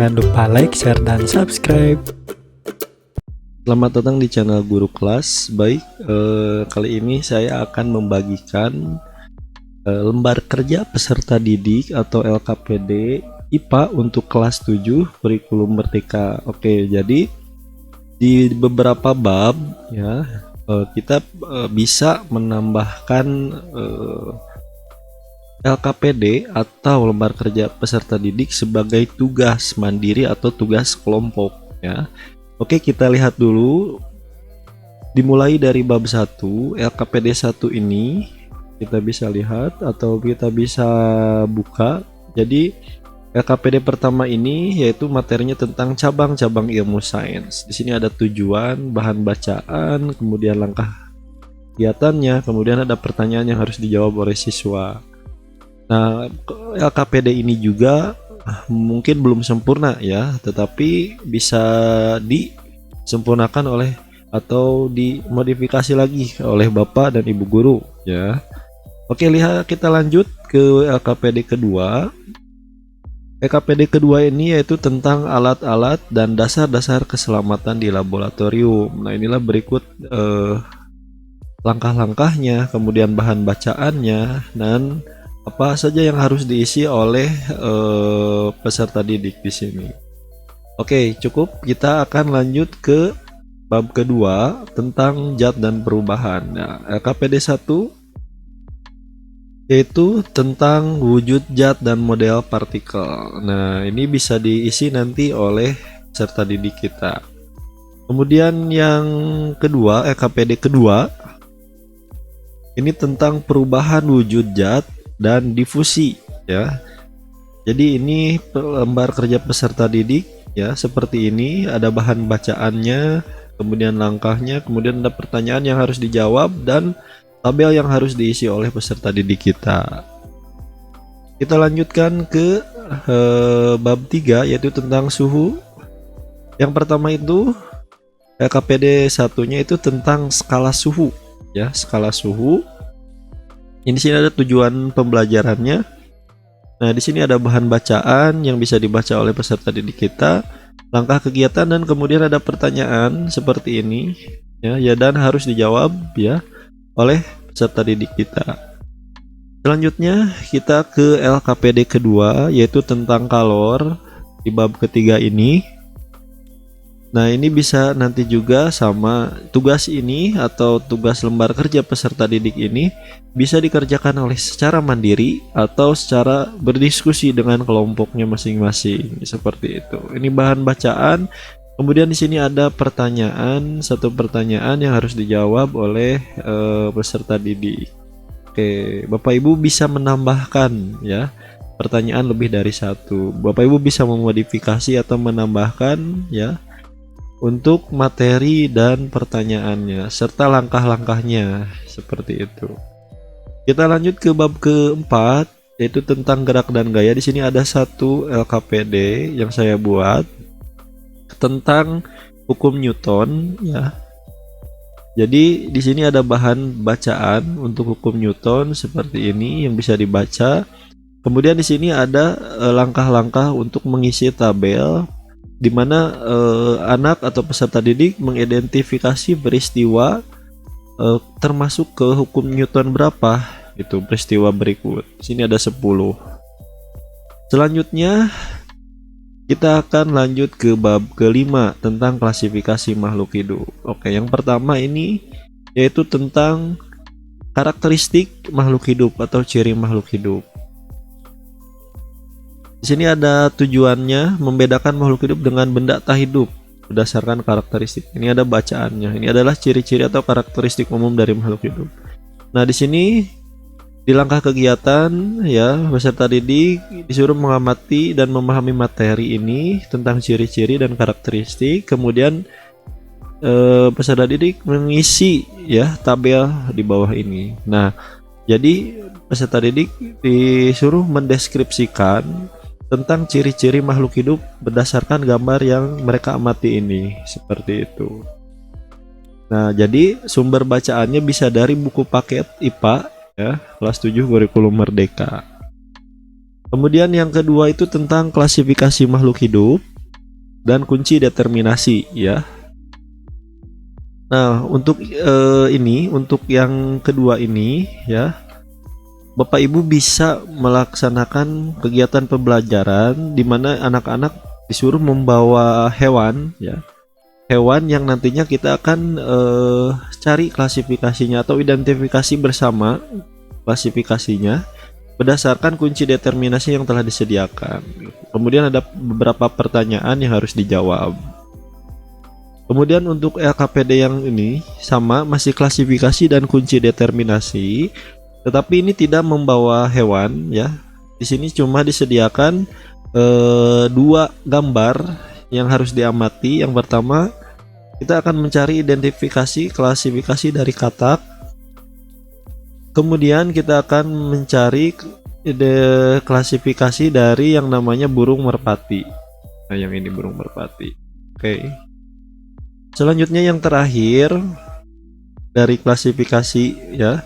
Jangan lupa like, share, dan subscribe. Selamat datang di channel Guru Kelas. Baik, kali ini saya akan membagikan lembar kerja peserta didik atau LKPD IPA untuk kelas 7 kurikulum merdeka. Oke, jadi di beberapa bab ya kita bisa menambahkan LKPD atau lembar kerja peserta didik sebagai tugas mandiri atau tugas kelompok ya. Oke, kita lihat dulu. Dimulai dari bab 1 LKPD 1 ini kita bisa lihat atau kita bisa buka. Jadi LKPD pertama ini yaitu materinya tentang cabang-cabang ilmu sains. Di sini ada tujuan, bahan bacaan, kemudian langkah kegiatannya, kemudian ada pertanyaan yang harus dijawab oleh siswa. Nah, LKPD ini juga mungkin belum sempurna ya, tetapi bisa disempurnakan oleh atau dimodifikasi lagi oleh Bapak dan Ibu guru ya. Oke, lihat kita lanjut ke LKPD kedua. LKPD kedua ini yaitu tentang alat-alat dan dasar-dasar keselamatan di laboratorium. Nah, inilah berikut langkah-langkahnya, kemudian bahan bacaannya, dan apa saja yang harus diisi oleh peserta didik di sini. Oke, cukup. Kita akan lanjut ke bab kedua tentang zat dan perubahan. Nah, LKPD 1 yaitu tentang wujud zat dan model partikel. Nah, ini bisa diisi nanti oleh peserta didik kita. Kemudian yang kedua, LKPD kedua ini tentang perubahan wujud zat dan difusi ya. Jadi ini lembar kerja peserta didik ya, seperti ini. Ada bahan bacaannya, kemudian langkahnya, kemudian ada pertanyaan yang harus dijawab dan tabel yang harus diisi oleh peserta didik kita. Kita lanjutkan ke bab 3 yaitu tentang suhu. Yang pertama itu LKPD satunya itu tentang skala suhu ya, skala suhu. Ini sini ada tujuan pembelajarannya. Nah, di sini ada bahan bacaan yang bisa dibaca oleh peserta didik kita, langkah kegiatan, dan kemudian ada pertanyaan seperti ini ya, dan harus dijawab ya oleh peserta didik kita. Selanjutnya kita ke LKPD kedua yaitu tentang kalor di bab ketiga ini. Nah, ini bisa nanti juga sama tugas ini atau tugas lembar kerja peserta didik ini bisa dikerjakan oleh secara mandiri atau secara berdiskusi dengan kelompoknya masing-masing seperti itu. Ini bahan bacaan. Kemudian di sini ada pertanyaan, satu pertanyaan yang harus dijawab oleh peserta didik. Oke, Bapak Ibu bisa menambahkan ya pertanyaan lebih dari satu. Bapak Ibu bisa memodifikasi atau menambahkan ya untuk materi dan pertanyaannya serta langkah-langkahnya seperti itu. Kita lanjut ke bab keempat yaitu tentang gerak dan gaya. Di sini ada satu LKPD yang saya buat tentang hukum Newton ya. Jadi di sini ada bahan bacaan untuk hukum Newton seperti ini yang bisa dibaca. Kemudian di sini ada langkah-langkah untuk mengisi tabel di mana anak atau peserta didik mengidentifikasi peristiwa termasuk ke hukum Newton berapa itu peristiwa berikut. Sini ada 10. Selanjutnya kita akan lanjut ke bab kelima tentang klasifikasi makhluk hidup. Oke, yang pertama ini yaitu tentang karakteristik makhluk hidup atau ciri makhluk hidup. Di sini ada tujuannya membedakan makhluk hidup dengan benda tak hidup berdasarkan karakteristik. Ini ada bacaannya. Ini adalah ciri-ciri atau karakteristik umum dari makhluk hidup. Nah, di sini di langkah kegiatan ya, peserta didik disuruh mengamati dan memahami materi ini tentang ciri-ciri dan karakteristik. Kemudian peserta didik mengisi ya tabel di bawah ini. Nah, jadi peserta didik disuruh mendeskripsikan tentang ciri-ciri makhluk hidup berdasarkan gambar yang mereka amati ini seperti itu. Nah, jadi sumber bacaannya bisa dari buku paket IPA ya, kelas 7 kurikulum merdeka. Kemudian yang kedua itu tentang klasifikasi makhluk hidup. dan kunci determinasi ya. Nah, untuk untuk yang kedua ini ya, Bapak Ibu bisa melaksanakan kegiatan pembelajaran di mana anak-anak disuruh membawa hewan ya. Hewan yang nantinya kita akan cari klasifikasinya atau identifikasi bersama klasifikasinya berdasarkan kunci determinasi yang telah disediakan. Kemudian ada beberapa pertanyaan yang harus dijawab. Kemudian untuk LKPD yang ini sama, masih klasifikasi dan kunci determinasi, tetapi ini tidak membawa hewan ya. Di sini cuma disediakan dua gambar yang harus diamati. Yang pertama, kita akan mencari identifikasi klasifikasi dari katak. Kemudian kita akan mencari klasifikasi dari yang namanya burung merpati. Nah, yang ini burung merpati. Oke. Selanjutnya yang terakhir dari klasifikasi ya.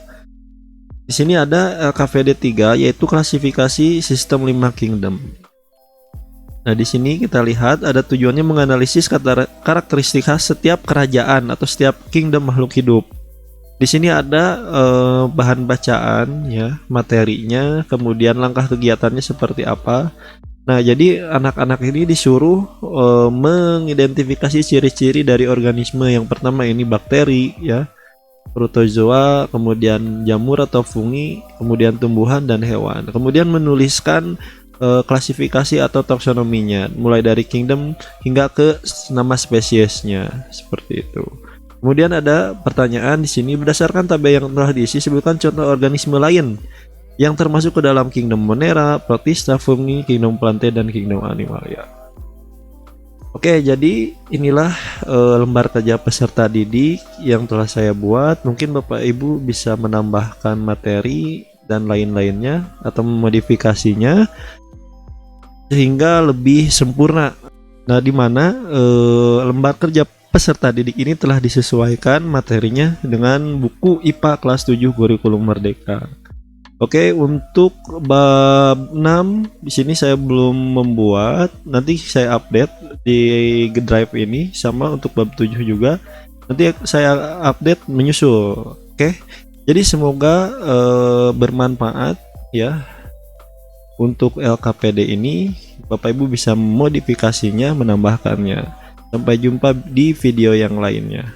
Di sini ada LKPD 3 yaitu klasifikasi sistem 5 kingdom. Nah, di sini kita lihat ada tujuannya menganalisis karakteristik khas setiap kerajaan atau setiap kingdom makhluk hidup. Di sini ada bahan bacaan ya, materinya, kemudian langkah kegiatannya seperti apa. Nah, jadi anak-anak ini disuruh mengidentifikasi ciri-ciri dari organisme. Yang pertama ini bakteri ya, protozoa, kemudian jamur atau fungi, kemudian tumbuhan dan hewan. Kemudian menuliskan klasifikasi atau taksonominya, mulai dari kingdom hingga ke nama spesiesnya, seperti itu. Kemudian ada pertanyaan di sini, berdasarkan tabel yang telah diisi, sebutkan contoh organisme lain yang termasuk ke dalam kingdom Monera, Protista, fungi, kingdom Plantae, dan kingdom Animalia. Oke, jadi inilah lembar kerja peserta didik yang telah saya buat. Mungkin Bapak Ibu bisa menambahkan materi dan lain-lainnya atau memodifikasinya sehingga lebih sempurna. Nah, di mana lembar kerja peserta didik ini telah disesuaikan materinya dengan buku IPA kelas 7 Kurikulum Merdeka. Oke, untuk bab 6 di sini saya belum membuat. Nanti saya update di Drive ini, sama untuk bab 7 juga. Nanti saya update menyusul. Oke. Jadi semoga bermanfaat ya. Untuk LKPD ini Bapak Ibu bisa memodifikasinya, menambahkannya. Sampai jumpa di video yang lainnya.